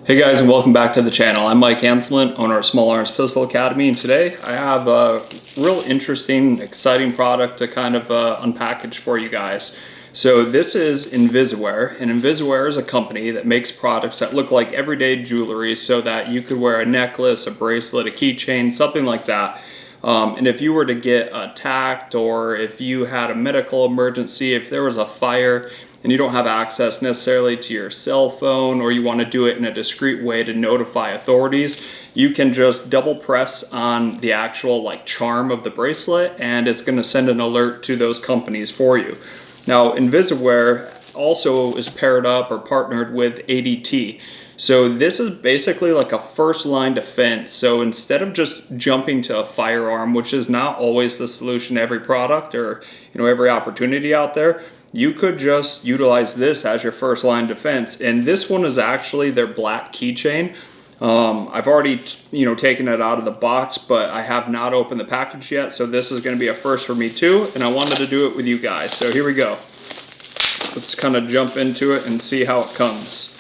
Hey guys, and welcome back to the channel. I'm Mike Hanselman, owner of Small Arms Pistol Academy, and today I have a real interesting, exciting product to kind of unpackage for you guys. So this is Invisawear, and Invisawear is a company that makes products that look like everyday jewelry so that you could wear a necklace, a bracelet, a keychain, something like that. And if you were to get attacked, or if you had a medical emergency, if there was a fire and you don't have access necessarily to your cell phone, or you want to do it in a discreet way to notify authorities, you can just double press on the actual charm of the bracelet and it's going to send an alert to those companies for you. Now, Invisawear also is paired up or partnered with ADT. So this is basically like a first line defense. So instead of just jumping to a firearm, which is not always the solution to every product or every opportunity out there, you could just utilize this as your first line defense. And this one is actually their black keychain. I've already taken it out of the box, but I have not opened the package yet. So this is going to be a first for me too, and I wanted to do it with you guys. So here we go. Let's kind of jump into it and see how it comes.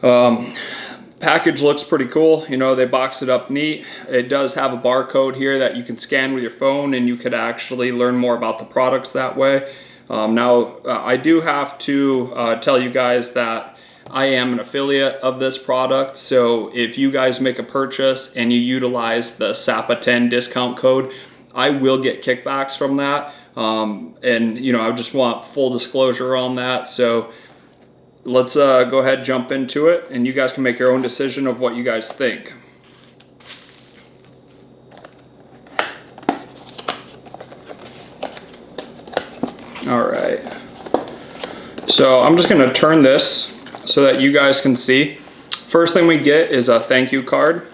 Package looks pretty cool. They boxed it up neat. It does have a barcode here that you can scan with your phone, and you could actually learn more about the products that way. I do have to tell you guys that I am an affiliate of this product. So if you guys make a purchase and you utilize the SAPA10 discount code, I will get kickbacks from that. I just want full disclosure on that. So let's go ahead and jump into it, and you guys can make your own decision of what you guys think. All right, so I'm just going to turn this so that you guys can see. First thing we get is a thank you card,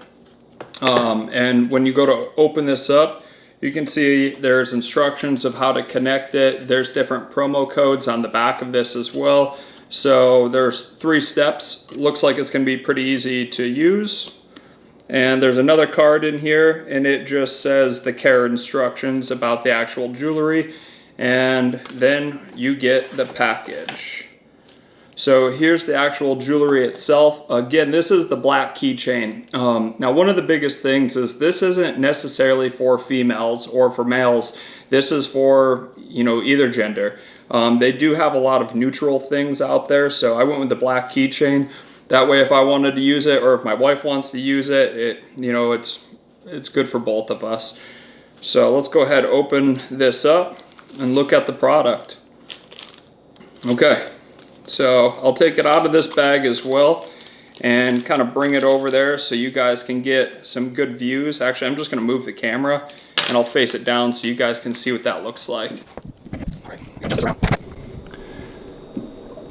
and when you go to open this up, you can see there's instructions of how to connect it. There's different promo codes on the back of this as well. So there's 3 steps. Looks like it's going to be pretty easy to use. And there's another card in here, and it just says the care instructions about the actual jewelry. And then you get the package. So here's the actual jewelry itself. Again, this is the black keychain. Now, one of the biggest things is this isn't necessarily for females or for males. This is for, either gender. They do have a lot of neutral things out there. So I went with the black keychain. That way, if I wanted to use it, or if my wife wants to use it, it's good for both of us. So let's go ahead and open this up and look at the product. Okay, so I'll take it out of this bag as well and kind of bring it over there so you guys can get some good views. Actually, I'm just going to move the camera and I'll face it down so you guys can see what that looks like.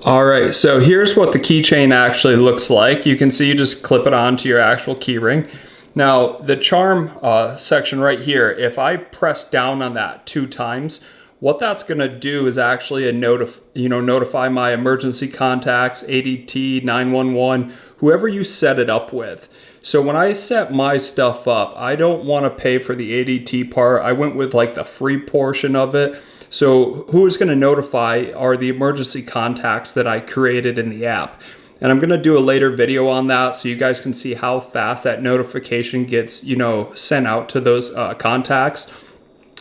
All right, so here's what the keychain actually looks like. You can see you just clip it onto your actual key ring. Now, the charm section right here, if I press down on that 2 times, what that's going to do is actually notify my emergency contacts, ADT, 911, whoever you set it up with. So when I set my stuff up, I don't want to pay for the ADT part. I went with the free portion of it. So who is going to notify are the emergency contacts that I created in the app. And I'm going to do a later video on that so you guys can see how fast that notification gets, sent out to those contacts.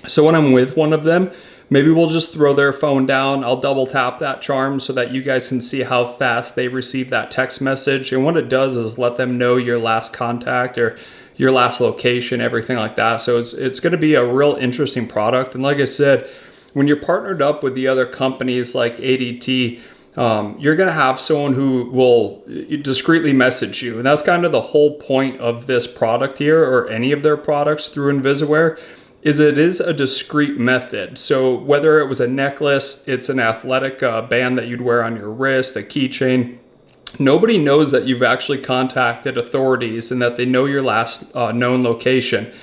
So when I'm with one of them, maybe we'll just throw their phone down. I'll double tap that charm so that you guys can see how fast they receive that text message. And what it does is let them know your last contact or your last location, everything like that. So it's going to be a real interesting product. And like I said, when you're partnered up with the other companies like ADT, you're going to have someone who will discreetly message you. And that's kind of the whole point of this product here, or any of their products through Invisawear, is it is a discreet method. So whether it was a necklace, it's an athletic band that you'd wear on your wrist, a keychain, nobody knows that you've actually contacted authorities and that they know your last known location.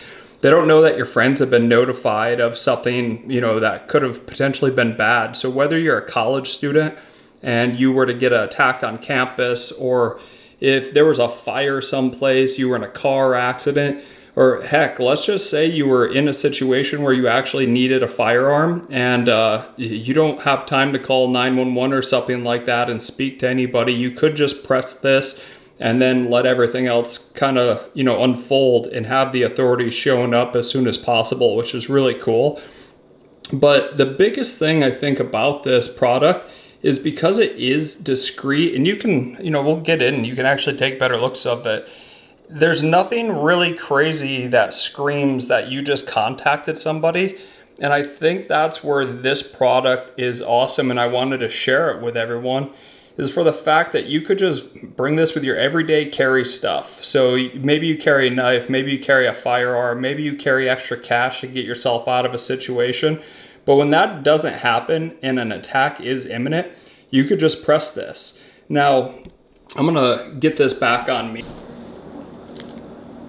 They don't know that your friends have been notified of something, that could have potentially been bad. So whether you're a college student and you were to get attacked on campus, or if there was a fire someplace, you were in a car accident, or heck, let's just say you were in a situation where you actually needed a firearm and you don't have time to call 911 or something like that and speak to anybody. You could just press this and then let everything else kind of, you know, unfold and have the authorities showing up as soon as possible, which is really cool. But the biggest thing I think about this product is because it is discreet, and you can, you know, we'll get in, you can actually take better looks of it. There's nothing really crazy that screams that you just contacted somebody. And I think that's where this product is awesome, and I wanted to share it with everyone, is for the fact that you could just bring this with your everyday carry stuff. So maybe you carry a knife, maybe you carry a firearm, maybe you carry extra cash to get yourself out of a situation. But when that doesn't happen and an attack is imminent, you could just press this. Now, I'm gonna get this back on me.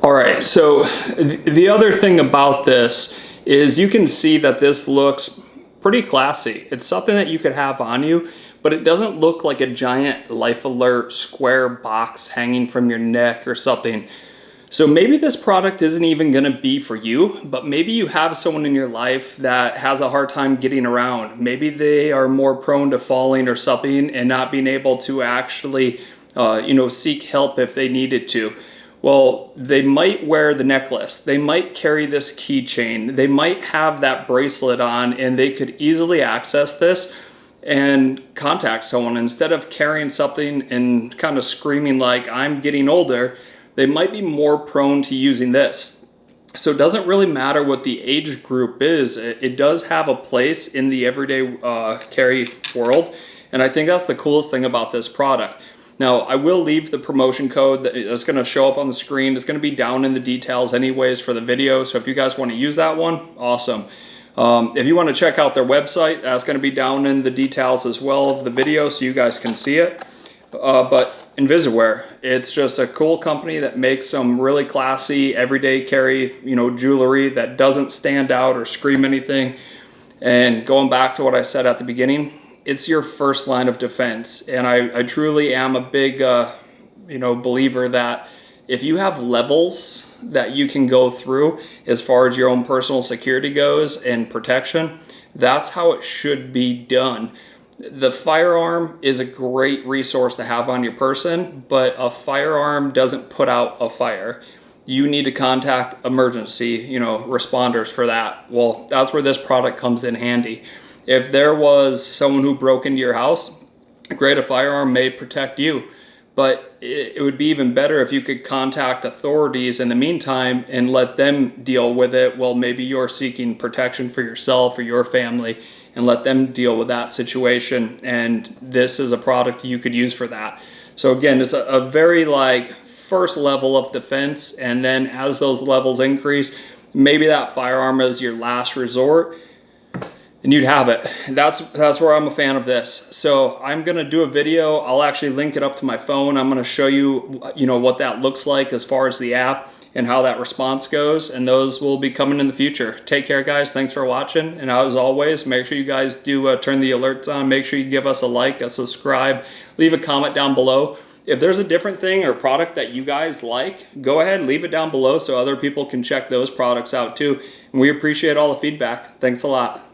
All right, so the other thing about this is you can see that this looks pretty classy. It's something that you could have on you, but it doesn't look like a giant Life Alert square box hanging from your neck or something. So maybe this product isn't even gonna be for you, but maybe you have someone in your life that has a hard time getting around. Maybe they are more prone to falling or something and not being able to actually seek help if they needed to. Well, they might wear the necklace, they might carry this keychain, they might have that bracelet on, and they could easily access this and contact someone. Instead of carrying something and kind of screaming like, I'm getting older, they might be more prone to using this. So it doesn't really matter what the age group is. It does have a place in the everyday carry world. And I think that's the coolest thing about this product. Now, I will leave the promotion code that's going to show up on the screen. It's going to be down in the details anyways for the video. So if you guys want to use that one, awesome. If you want to check out their website, that's going to be down in the details as well of the video so you guys can see it. But Invisawear, it's just a cool company that makes some really classy everyday carry, jewelry that doesn't stand out or scream anything. And going back to what I said at the beginning, it's your first line of defense. And I truly am a big, believer that if you have levels that you can go through as far as your own personal security goes and protection, that's how it should be done. The firearm is a great resource to have on your person, but a firearm doesn't put out a fire. You need to contact emergency, responders for that. Well, that's where this product comes in handy. If there was someone who broke into your house, great, a firearm may protect you, but it would be even better if you could contact authorities in the meantime and let them deal with it. Well, maybe you're seeking protection for yourself or your family, and let them deal with that situation. And this is a product you could use for that. So again, it's a very first level of defense. And then as those levels increase, maybe that firearm is your last resort, and you'd have it. That's where I'm a fan of this. So I'm gonna do a video. I'll actually link it up to my phone. I'm gonna show you, what that looks like as far as the app and how that response goes. And those will be coming in the future. Take care, guys. Thanks for watching. And as always, make sure you guys do turn the alerts on. Make sure you give us a like, a subscribe, leave a comment down below. If there's a different thing or product that you guys like, go ahead, leave it down below so other people can check those products out too. And we appreciate all the feedback. Thanks a lot.